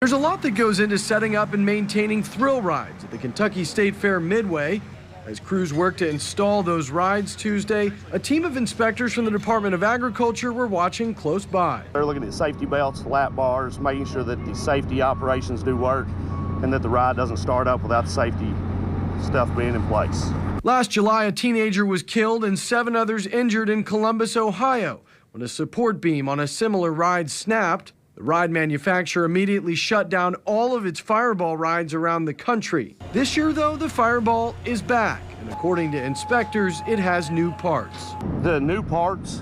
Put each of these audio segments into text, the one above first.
There's a lot that goes into setting up and maintaining thrill rides at the Kentucky State Fair Midway. As crews work to install those rides Tuesday, a team of inspectors from the Department of Agriculture were watching close by. They're looking at safety belts, lap bars, making sure that the safety operations do work and that the ride doesn't start up without the safety stuff being in place. Last July, a teenager was killed and 7 others injured in Columbus, Ohio, when a support beam on a similar ride snapped. The ride manufacturer immediately shut down all of its Fireball rides around the country. This year, though, the Fireball is back, and according to inspectors, it has new parts. The new parts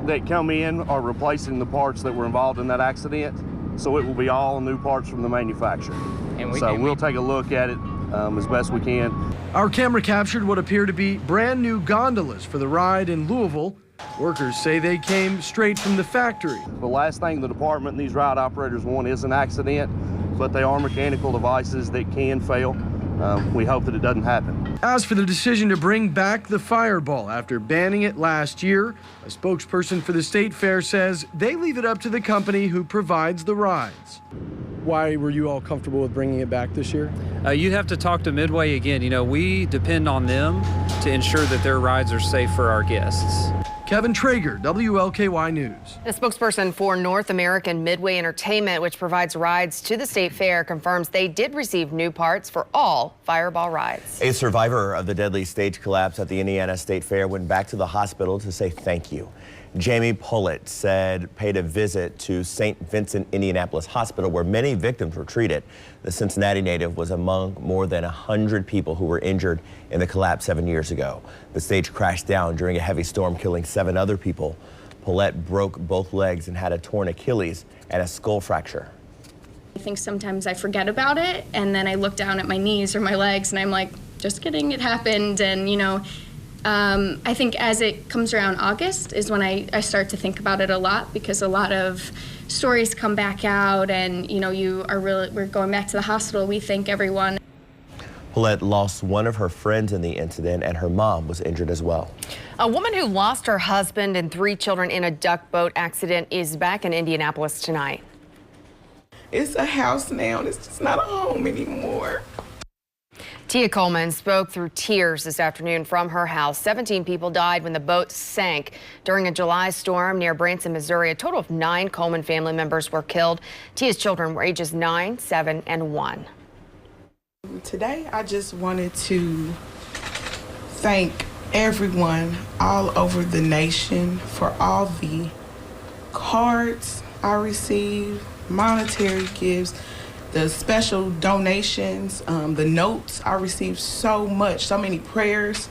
that come in are replacing the parts that were involved in that accident, so it will be all new parts from the manufacturer. We'll take a look at it as best we can. Our camera captured what appear to be brand new gondolas for the ride in Louisville. Workers say they came straight from the factory. The last thing the department and these ride operators want is an accident, but they are mechanical devices that can fail. We hope that it doesn't happen. As for the decision to bring back the Fireball after banning it last year, a spokesperson for the State Fair says they leave it up to the company who provides the rides. Why were you all comfortable with bringing it back this year? You'd have to talk to Midway again. You know, we depend on them to ensure that their rides are safe for our guests. Kevin Traeger, WLKY News. A spokesperson for North American Midway Entertainment, which provides rides to the State Fair, confirms they did receive new parts for all Fireball rides. A survivor of the deadly stage collapse at the Indiana State Fair went back to the hospital to say thank you. Jamie Pullett paid a visit to St. Vincent Indianapolis Hospital, where many victims were treated. The Cincinnati native was among more than 100 people who were injured in the collapse 7 years ago. The stage crashed down during a heavy storm, killing 7 other people. Pullett broke both legs and had a torn Achilles and a skull fracture. I think sometimes I forget about it, and then I look down at my knees or my legs, and I'm like, just kidding, it happened. And, you know, I think as it comes around August is when I start to think about it a lot, because a lot of stories come back out, and you know, we're going back to the hospital. We thank everyone. Pullett lost one of her friends in the incident, and her mom was injured as well. A woman who lost her husband and 3 children in a duck boat accident is back in Indianapolis tonight. It's a house now. It's just not a home anymore. Tia Coleman spoke through tears this afternoon from her house. 17 people died when the boat sank during a July storm near Branson, Missouri. A total of 9 Coleman family members were killed. Tia's children were ages 9, 7, and 1. Today, I just wanted to thank everyone all over the nation for all the cards I received, monetary gifts, the special donations, the notes. I received so much, so many prayers.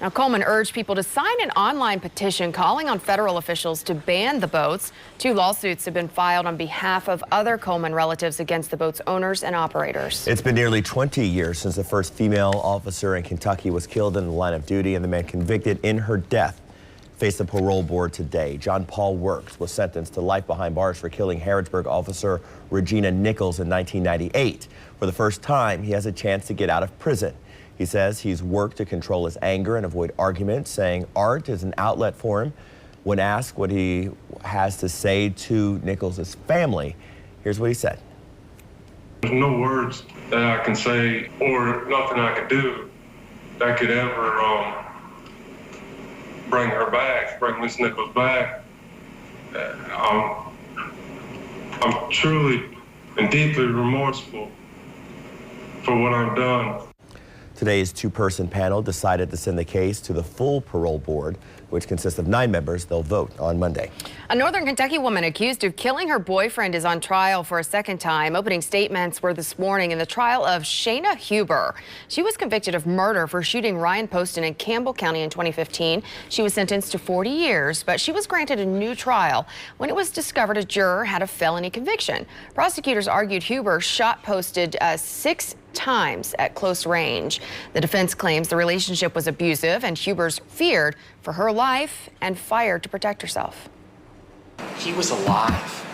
Now, Coleman urged people to sign an online petition calling on federal officials to ban the boats. 2 lawsuits have been filed on behalf of other Coleman relatives against the boat's owners and operators. It's been nearly 20 years since the first female officer in Kentucky was killed in the line of duty, and the man convicted in her death faced the parole board today. John Paul Works was sentenced to life behind bars for killing Harrodsburg officer Regina Nichols in 1998. For the first time, he has a chance to get out of prison. He says he's worked to control his anger and avoid arguments, saying art is an outlet for him. When asked what he has to say to Nichols' family, here's what he said. There's no words that I can say or nothing I can do that could ever bring her back, bring Miss Nichols back. I'm truly and deeply remorseful for what I've done. Today's 2-person panel decided to send the case to the full parole board, which consists of 9 members. They'll vote on Monday. A Northern Kentucky woman accused of killing her boyfriend is on trial for a second time. Opening statements were this morning in the trial of Shayna Huber. She was convicted of murder for shooting Ryan Poston in Campbell County in 2015. She was sentenced to 40 years, but she was granted a new trial when it was discovered a juror had a felony conviction. Prosecutors argued Huber shot Poston 6 times at close range. The defense claims the relationship was abusive, and Huber's feared for her life and fired to protect herself. He was alive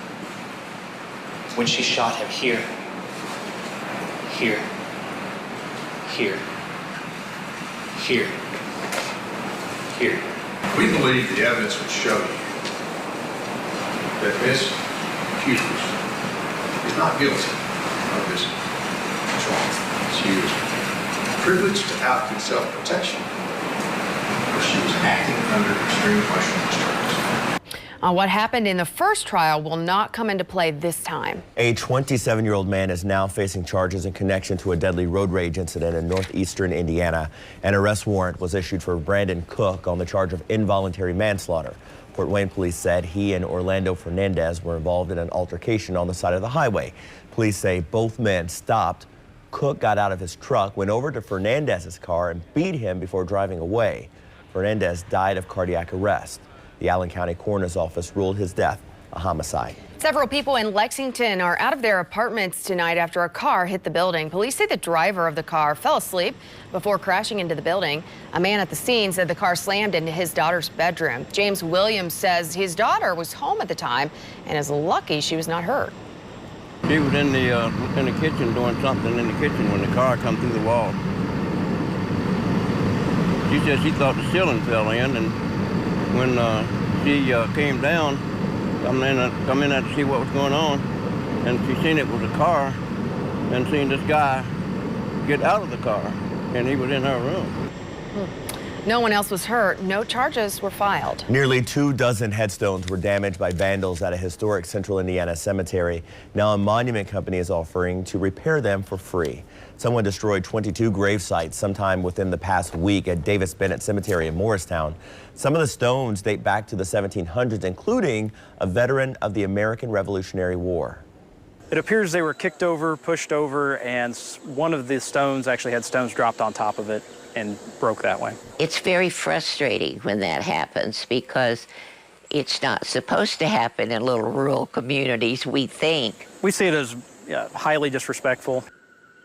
when she shot him here, here, here, here, here. We believe the evidence would show you that Miss Hughes is was not guilty of this crime. She was privileged to act in self-protection, but she was acting under extreme pressure and distress. What happened in the first trial will not come into play this time. A 27-year-old man is now facing charges in connection to a deadly road rage incident in northeastern Indiana. An arrest warrant was issued for Brandon Cook on the charge of involuntary manslaughter. Fort Wayne police said he and Orlando Fernandez were involved in an altercation on the side of the highway. Police say both men stopped. Cook got out of his truck, went over to Fernandez's car and beat him before driving away. Fernandez died of cardiac arrest. The Allen County Coroner's Office ruled his death a homicide. Several people in Lexington are out of their apartments tonight after a car hit the building. Police say the driver of the car fell asleep before crashing into the building. A man at the scene said the car slammed into his daughter's bedroom. James Williams says his daughter was home at the time and is lucky she was not hurt. She was in the kitchen doing something in the kitchen when the car come through the wall. She said she thought the ceiling fell in, and when she came down, come in to see what was going on, and she seen it was a car, and seen this guy get out of the car, and he was in her room. No one else was hurt. No charges were filed. Nearly 24 headstones were damaged by vandals at a historic central Indiana cemetery. Now a monument company is offering to repair them for free. Someone destroyed 22 grave sites sometime within the past week at Davis Bennett Cemetery in Morristown. Some of the stones date back to the 1700s, including a veteran of the American Revolutionary War. It appears they were kicked over, pushed over, and one of the stones actually had stones dropped on top of it and broke that way. It's very frustrating when that happens because it's not supposed to happen in little rural communities, we think. We see it as highly disrespectful.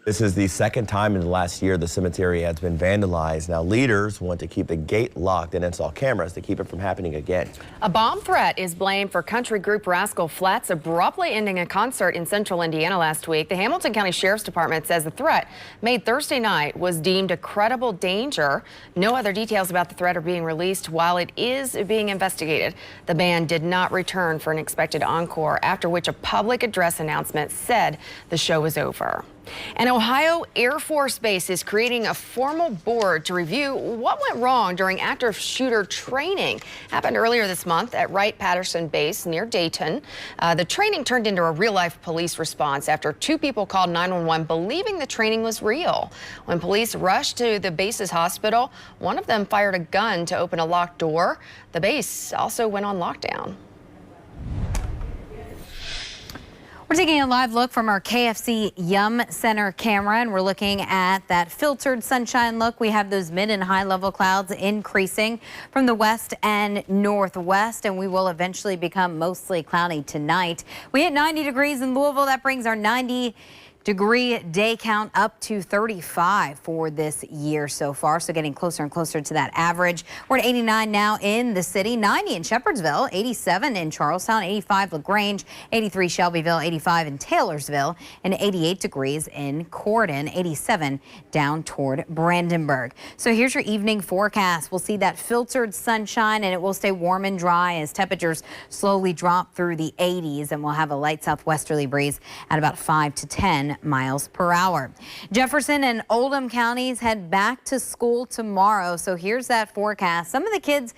This is the second time in the last year the cemetery has been vandalized. Now leaders want to keep the gate locked and install cameras to keep it from happening again. A bomb threat is blamed for country group Rascal Flatts abruptly ending a concert in central Indiana last week. The Hamilton County Sheriff's Department says the threat made Thursday night was deemed a credible danger. No other details about the threat are being released while it is being investigated. The band did not return for an expected encore, after which a public address announcement said the show was over. An Ohio Air Force Base is creating a formal board to review what went wrong during active shooter training. Happened earlier this month at Wright-Patterson Base near Dayton. The training turned into a real-life police response after 2 people called 911 believing the training was real. When police rushed to the base's hospital, one of them fired a gun to open a locked door. The base also went on lockdown. We're taking a live look from our KFC Yum Center camera, and we're looking at that filtered sunshine look. We have those mid and high level clouds increasing from the west and northwest, and we will eventually become mostly cloudy tonight. We hit 90 degrees in Louisville. That brings our 90-degree day count up to 35 for this year so far, so getting closer and closer to that average. We're at 89 now in the city, 90 in Shepherdsville, 87 in Charlestown, 85 LaGrange, 83 Shelbyville, 85 in Taylorsville, and 88 degrees in Corden, 87 down toward Brandenburg. So here's your evening forecast. We'll see that filtered sunshine, and it will stay warm and dry as temperatures slowly drop through the 80s, and we'll have a light southwesterly breeze at about 5 to 10 miles per hour. Jefferson and Oldham counties head back to school tomorrow. So here's that forecast. Some of the kids